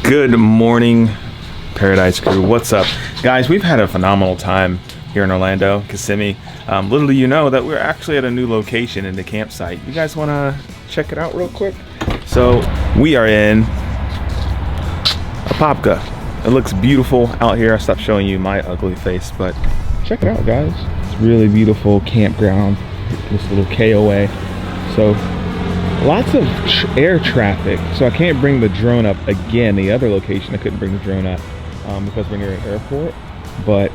Good morning, Paradise Crew. What's up? Guys, we've had a phenomenal time here in Orlando, Kissimmee. Little do you know that we're actually at a new location in the campsite. You guys want to check it out real quick? So we are in Apopka. It looks beautiful out here. I stopped showing you my ugly face, but check it out, guys. It's really beautiful campground. This little KOA. So lots of air traffic. So I can't bring the drone up again. The other location I couldn't bring the drone up because we're near an airport. But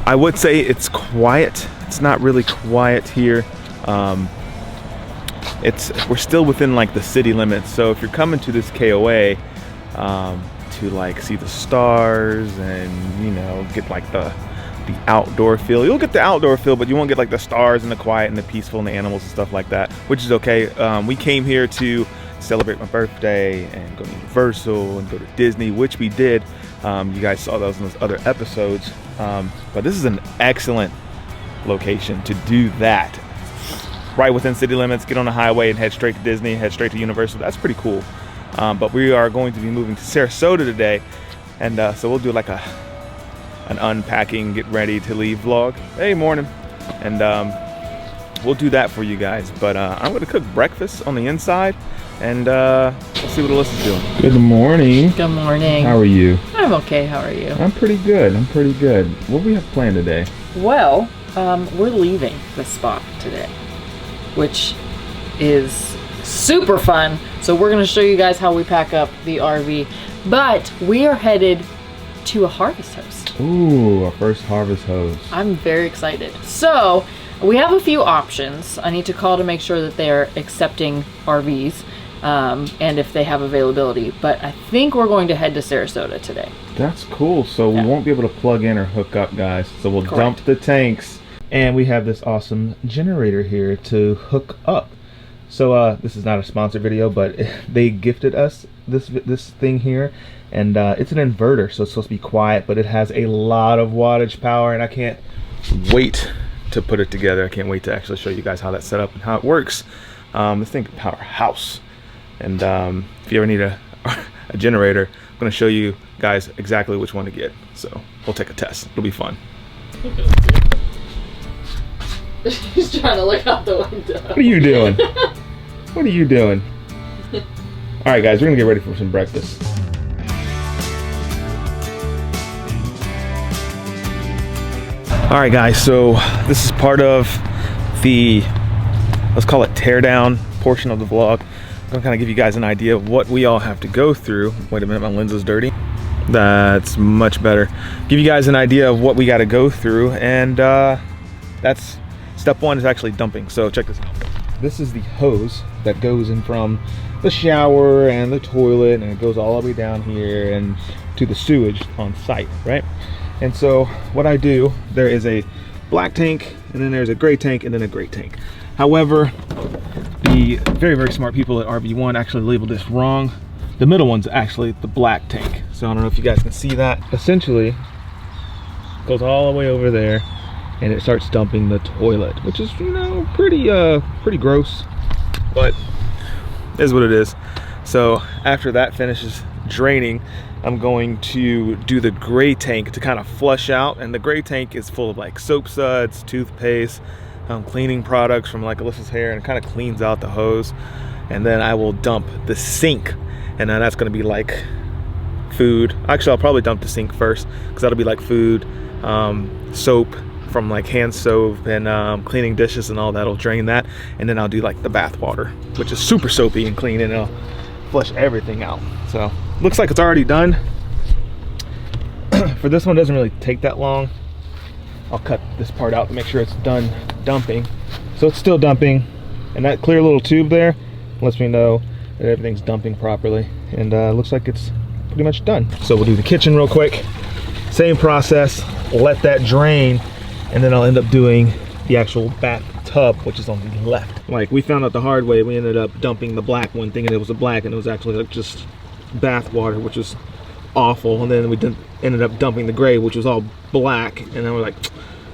I would say it's quiet. It's not really quiet here. We're still within like the city limits. So if you're coming to this KOA to like see the stars and, you know, get like the outdoor feel, you'll get the outdoor feel, but you won't get like the stars and the quiet and the peaceful and the animals and stuff like that, which is okay. We came here to celebrate my birthday and go to Universal and go to Disney, which we did. You guys saw those in those other episodes. But this is an excellent location to do that. Right within city limits, get on the highway and head straight to Disney, head straight to Universal. That's pretty cool. But we are going to be moving to Sarasota today. And so we'll do like an unpacking, get ready to leave vlog. Hey, morning. And we'll do that for you guys. But I'm gonna cook breakfast on the inside and we'll see what Alyssa's doing. Good morning. Good morning. How are you? I'm okay, how are you? I'm pretty good, What do we have planned today? Well, we're leaving the spot today, which is super fun. So we're gonna show you guys how we pack up the RV, but we are headed to a harvest host. Ooh, our first harvest host. I'm very excited. So we have a few options. I need to call to make sure that they are accepting RVs and if they have availability, but I think we're going to head to Sarasota today. That's cool. So we won't be able to plug in or hook up, guys. So we'll dump the tanks, and we have this awesome generator here to hook up. So this is not a sponsored video, but they gifted us this thing here, and it's an inverter, so it's supposed to be quiet, but it has a lot of wattage power, and I can't wait to put it together. I can't wait to actually show you guys how that's set up and how it works. This thing can power a house, and if you ever need a generator, I'm going to show you guys exactly which one to get. So we'll take a test. It'll be fun. He's trying to look out the window. What are you doing? What are you doing? All right, guys, we're gonna get ready for some breakfast. All right, guys, so this is part of the, let's call it teardown portion of the vlog. I'm gonna kind of give you guys an idea of what we all have to go through. Wait a minute, my lens is dirty. That's much better. Give you guys an idea of what we got to go through, and that's step one is actually dumping. So check this out. This is the hose that goes in from the shower and the toilet, and it goes all the way down here and to the sewage on site, right? And so what I do, there is a black tank, and then there's a gray tank, and then a gray tank. However, the very, very smart people at RV1 actually labeled this wrong. The middle one's actually the black tank. So I don't know if you guys can see that. Essentially, it goes all the way over there, and it starts dumping the toilet, which is, you know, pretty gross, but it is what it is. So after that finishes draining, I'm going to do the gray tank to kind of flush out, and the gray tank is full of like soap suds, toothpaste, cleaning products from like Alyssa's hair, and it kind of cleans out the hose. And then I will dump the sink, and then that's going to be like food. Actually, I'll probably dump the sink first, because that'll be like food, soap from like hand soap and cleaning dishes and all that'll drain that. And then I'll do like the bath water, which is super soapy and clean, and it'll flush everything out. So looks like it's already done. For this one, it doesn't really take that long. I'll cut this part out to make sure it's done dumping. So it's still dumping, and that clear little tube there lets me know that everything's dumping properly, and looks like it's pretty much done. So we'll do the kitchen real quick. Same process, let that drain, and then I'll end up doing the actual bathtub, which is on the left. Like, we found out the hard way. We ended up dumping the black one, thinking it was a black, and it was actually like just bath water, which was awful. And then we ended up dumping the gray, which was all black, and then we're like,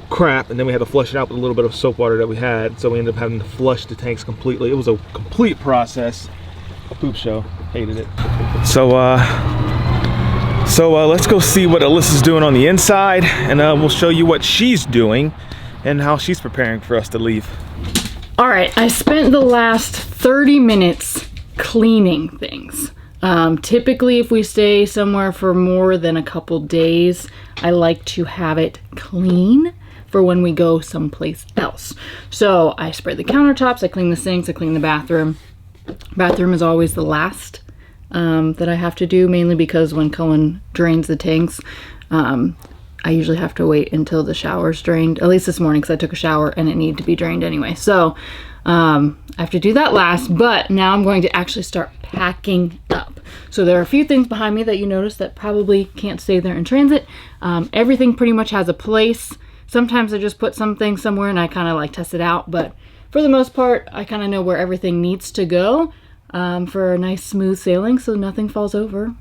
crap. And then we had to flush it out with a little bit of soap water that we had, so we ended up having to flush the tanks completely. It was a complete process, a poop show. Hated it. So let's go see what Alyssa's doing on the inside, and we'll show you what she's doing and how she's preparing for us to leave. All right, I spent the last 30 minutes cleaning things. Typically, if we stay somewhere for more than a couple days, I like to have it clean for when we go someplace else. So I spray the countertops, I clean the sinks, I clean the bathroom. Bathroom is always the last that I have to do, mainly because when Cullen drains the tanks, I usually have to wait until the shower's drained. At least this morning, because I took a shower and it needed to be drained anyway. So I have to do that last, but now I'm going to actually start packing up. So there are a few things behind me that you notice that probably can't stay there in transit. Everything pretty much has a place. Sometimes I just put something somewhere and I kind of like test it out, but for the most part, I kind of know where everything needs to go for a nice smooth sailing so nothing falls over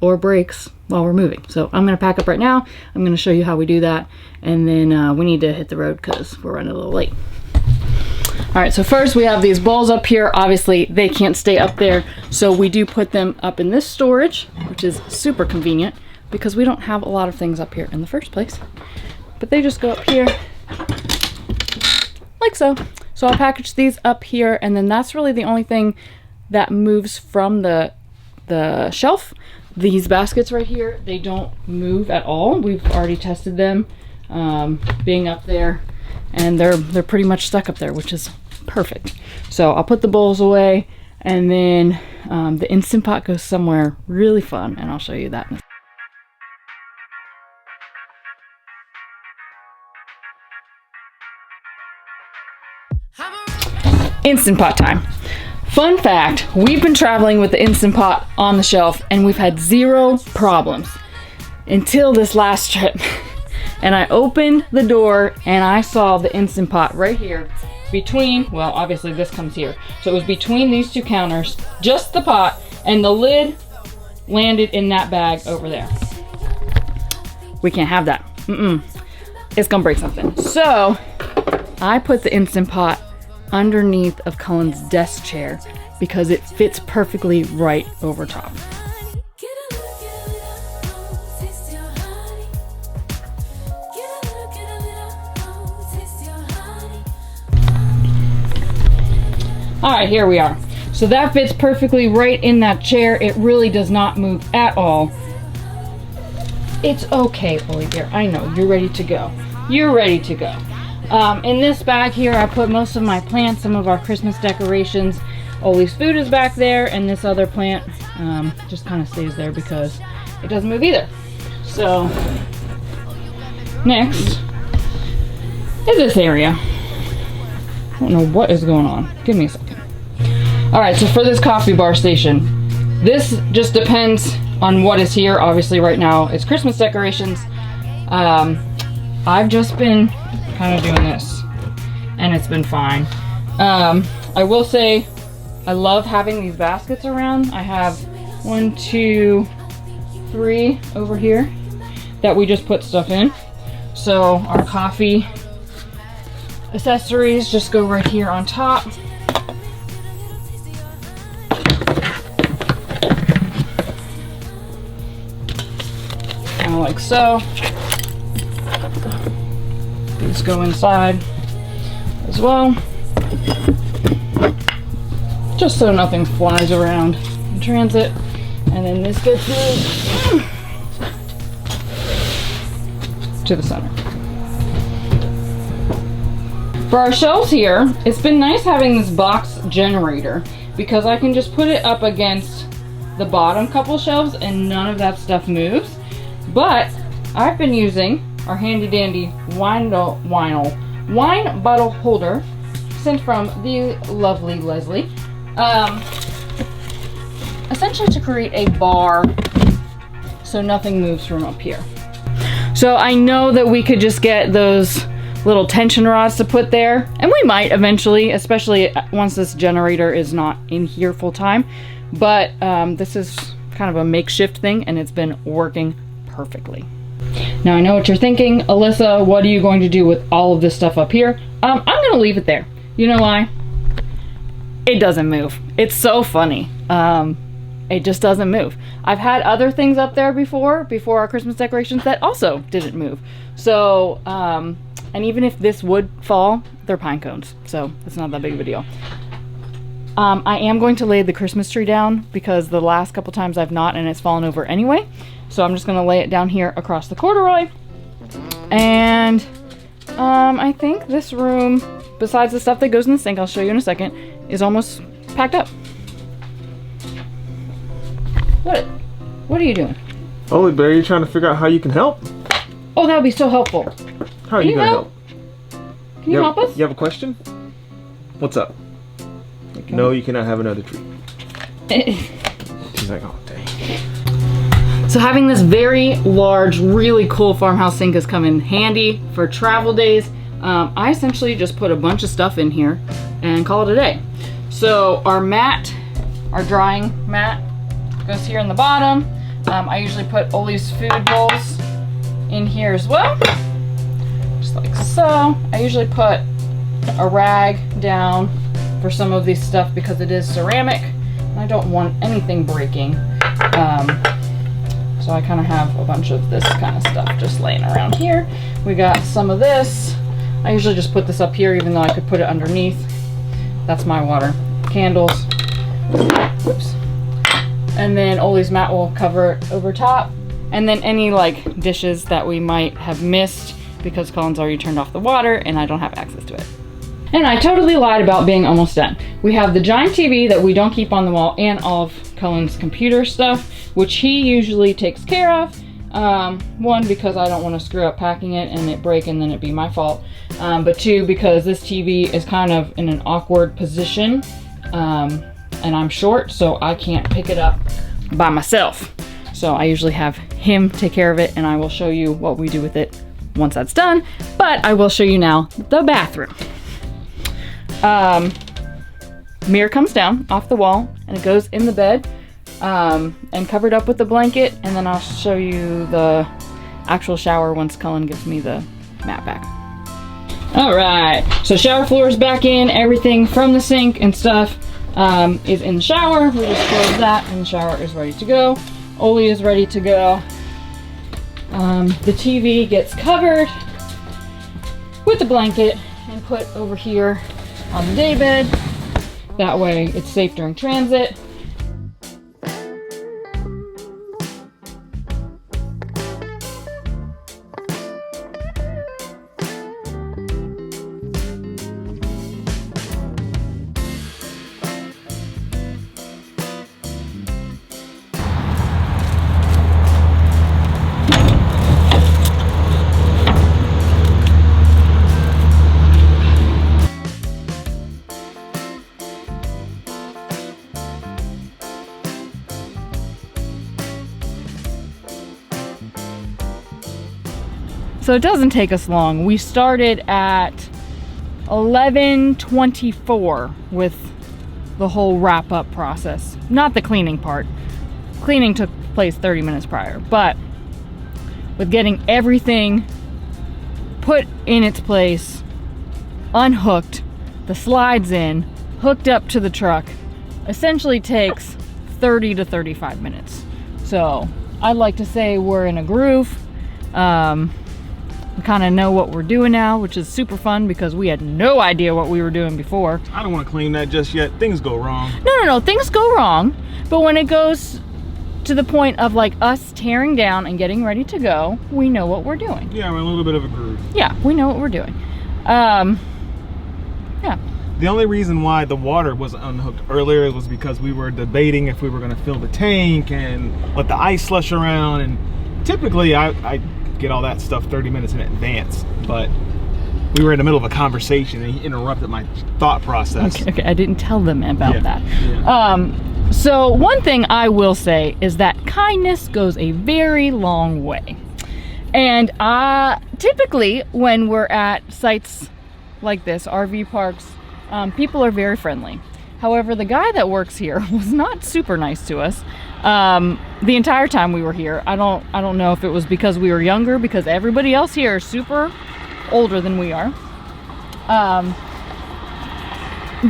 or breaks while we're moving. So I'm gonna pack up right now. I'm gonna show you how we do that, and then we need to hit the road because we're running a little late. All right, so first we have these bowls up here. Obviously they can't stay up there, so we do put them up in this storage, which is super convenient because we don't have a lot of things up here in the first place. But they just go up here like so. So I'll package these up here, and then that's really the only thing that moves from the shelf. These baskets right here, they don't move at all. We've already tested them being up there, and they're pretty much stuck up there, which is perfect. So I'll put the bowls away, and then the Instant Pot goes somewhere really fun, and I'll show you that. Instant Pot time. Fun fact, we've been traveling with the Instant Pot on the shelf and we've had 0 problems until this last trip. And I opened the door and I saw the Instant Pot right here between, well, obviously this comes here. So it was between these 2 counters, just the pot, and the lid landed in that bag over there. We can't have that. It's gonna break something. So I put the Instant Pot underneath of Cullen's desk chair because it fits perfectly right over top. All right, here we are. So that fits perfectly right in that chair. It really does not move at all. It's okay, Oly Bear. I know, you're ready to go. You're ready to go. In this bag here, I put most of my plants, some of our Christmas decorations. Oly's food is back there, and this other plant just kind of stays there because it doesn't move either. So, next is this area. I don't know what is going on. Give me a second. All right, so for this coffee bar station, this just depends on what is here. Obviously, right now, it's Christmas decorations. I've just been kind of doing this and it's been fine. I will say I love having these baskets around. I have 1, 2, 3 over here that we just put stuff in. So our coffee accessories just go right here on top. Kind of like so. These go inside as well, just so nothing flies around in transit. And then this gets moved to the center. For our shelves here, it's been nice having this box generator because I can just put it up against the bottom couple shelves and none of that stuff moves. But I've been using our handy dandy wine bottle holder sent from the lovely Leslie, essentially to create a bar so nothing moves from up here. So I know that we could just get those little tension rods to put there, and we might eventually, especially once this generator is not in here full time, but this is kind of a makeshift thing and it's been working perfectly. Now I know what you're thinking, Alyssa, what are you going to do with all of this stuff up here? I'm gonna leave it there. You know why? It doesn't move. It's so funny. It just doesn't move. I've had other things up there before our Christmas decorations that also didn't move. So, and even if this would fall, they're pine cones, so it's not that big of a deal. I am going to lay the Christmas tree down because the last couple times I've not, and it's fallen over anyway. So I'm just gonna lay it down here across the corduroy. And I think this room, besides the stuff that goes in the sink, I'll show you in a second, is almost packed up. What are you doing? Oly Bear, you're trying to figure out how you can help? Oh, that would be so helpful. How are you gonna help? Can you help us? You have a question? What's up? Okay. No, you cannot have another treat. She's like, oh, dang. So having this very large, really cool farmhouse sink has come in handy for travel days. I essentially just put a bunch of stuff in here and call it a day. So our mat, our drying mat, goes here in the bottom. I usually put Oly's food bowls in here as well, just like so. I usually put a rag down for some of this stuff because it is ceramic and I don't want anything breaking. So I kind of have a bunch of this kind of stuff just laying around here. We got some of this. I usually just put this up here even though I could put it underneath. That's my water. Candles. Oops. And then Oly's mat will cover it over top. And then any like dishes that we might have missed because Colin's already turned off the water and I don't have access to it. And I totally lied about being almost done. We have the giant TV that we don't keep on the wall and all of Colin's computer stuff, which he usually takes care of. One, because I don't want to screw up packing it and it break and then it'd be my fault. But two, because this TV is kind of in an awkward position. And I'm short, so I can't pick it up by myself. So I usually have him take care of it and I will show you what we do with it once that's done. But I will show you now the bathroom. Mirror comes down off the wall and it goes in the bed and covered up with the blanket, and then I'll show you the actual shower once Cullen gives me the mat back. All right, so shower floor is back in. Everything from the sink and stuff is in the shower. We just close that and the shower is ready to go. Oly is ready to go. The TV gets covered with the blanket and put over here on the daybed. That way it's safe during transit. So it doesn't take us long. We started at 11:24 with the whole wrap up process. Not the cleaning part. Cleaning took place 30 minutes prior, but with getting everything put in its place, unhooked, the slides in, hooked up to the truck, essentially takes 30 to 35 minutes. So I'd like to say we're in a groove. We kind of know what we're doing now, which is super fun because we had no idea what we were doing before. I don't want to claim that just yet. Things go wrong. No, things go wrong. But when it goes to the point of like us tearing down and getting ready to go, we know what we're doing. Yeah, we're in a little bit of a groove. Yeah, we know what we're doing. Yeah. The only reason why the water was unhooked earlier was because we were debating if we were going to fill the tank and let the ice slush around. And typically I get all that stuff 30 minutes in advance, but we were in the middle of a conversation and he interrupted my thought process. Okay, I didn't tell them about that. Yeah. So one thing I will say is that kindness goes a very long way. And typically when we're at sites like this, RV parks, people are very friendly. However, the guy that works here was not super nice to us the entire time we were here. I don't know if it was because we were younger, because everybody else here is super older than we are.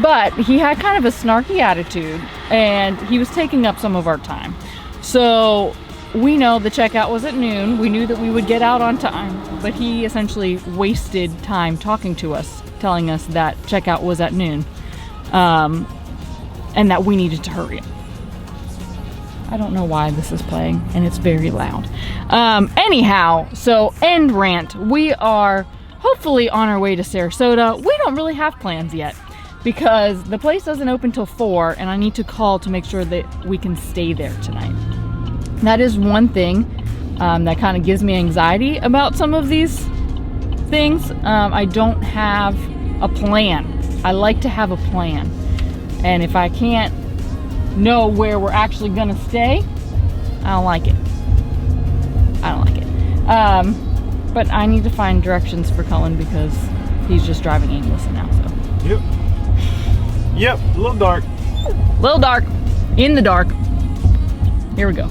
But he had kind of a snarky attitude and he was taking up some of our time. So we know the checkout was at noon. We knew that we would get out on time, but he essentially wasted time talking to us, telling us that checkout was at noon, and that we needed to hurry up. I don't know why this is playing, and it's very loud. Anyhow, so end rant. We are hopefully on our way to Sarasota. We don't really have plans yet because the place doesn't open till 4, and I need to call to make sure that we can stay there tonight. That is one thing that kind of gives me anxiety about some of these things. I don't have a plan. I like to have a plan, and if I can't know where we're actually gonna stay, I don't like it. I don't like it. But I need to find directions for Cullen because he's just driving aimlessly now. So. Yep. A little dark. Little dark. In the dark. Here we go.